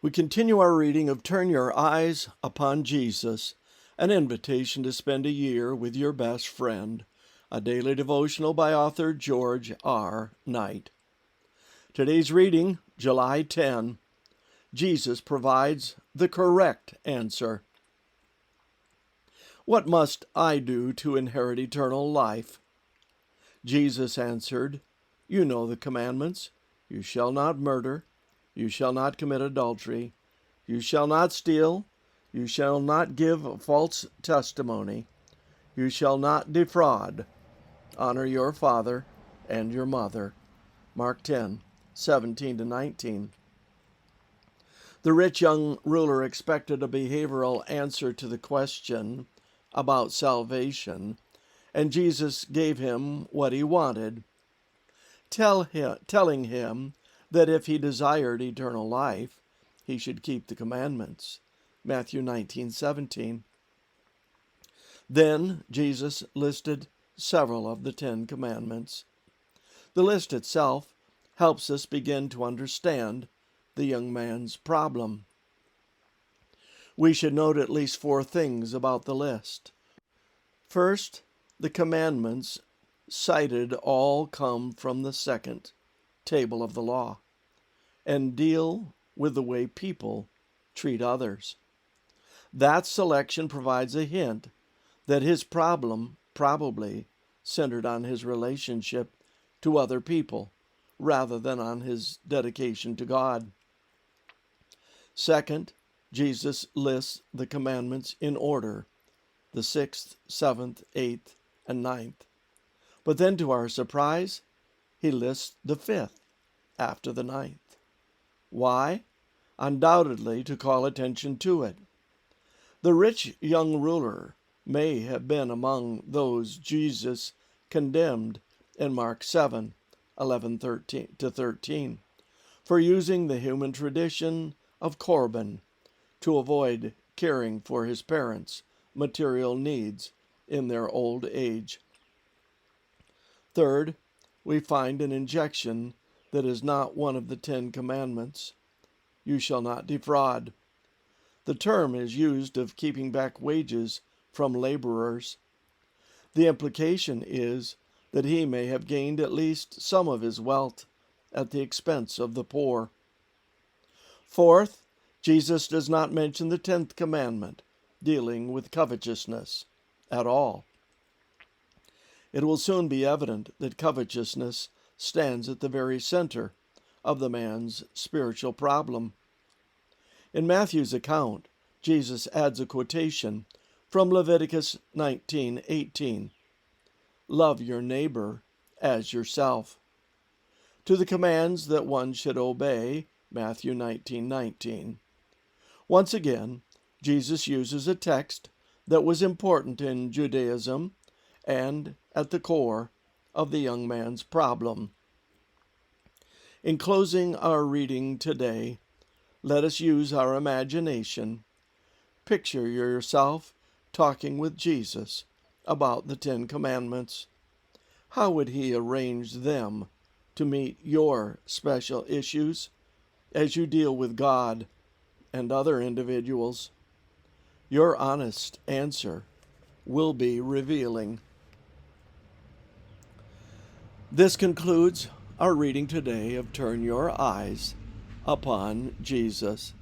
We continue our reading of Turn Your Eyes Upon Jesus, an invitation to spend a year with your best friend, a daily devotional by author George R. Knight. Today's reading, July 10, Jesus provides the correct answer. What must I do to inherit eternal life? Jesus answered, You know the commandments. You shall not murder. You shall not commit adultery. You shall not steal. You shall not give false testimony. You shall not defraud. Honor your father and your mother. Mark 10:17-19. The rich young ruler expected a behavioral answer to the question about salvation, and Jesus gave him what he wanted, telling him that if he desired eternal life, he should keep the commandments. Matthew 19:17. Then Jesus listed several of the 10 Commandments. The list itself helps us begin to understand the young man's problem. We should note at least 4 things about the list. First, the commandments cited all come from the second table of the law and deal with the way people treat others. That selection provides a hint that his problem probably centered on his relationship to other people rather than on his dedication to God. Second, Jesus lists the commandments in order, the 6th, 7th, 8th, and 9th. But then, to our surprise, he lists the 5th after the 9th. Why? Undoubtedly to call attention to it. The rich young ruler may have been among those Jesus condemned in Mark 7:11-13 for using the human tradition of Corban to avoid caring for his parents' material needs in their old age. Third, we find an injection that is not one of the 10 Commandments. You shall not defraud. The term is used of keeping back wages from laborers. The implication is that he may have gained at least some of his wealth at the expense of the poor. Fourth, Jesus does not mention the 10th commandment, dealing with covetousness, at all. It will soon be evident that covetousness stands at the very center of the man's spiritual problem. In Matthew's account, Jesus adds a quotation from Leviticus 19:18, Love your neighbor as yourself, to the commands that one should obey, Matthew 19:19. Once again, Jesus uses a text that was important in Judaism and at the core of the young man's problem. In closing our reading today, let us use our imagination. Picture yourself talking with Jesus about the 10 Commandments. How would he arrange them to meet your special issues as you deal with God and other individuals? Your honest answer will be revealing. This concludes our reading today of Turn Your Eyes Upon Jesus.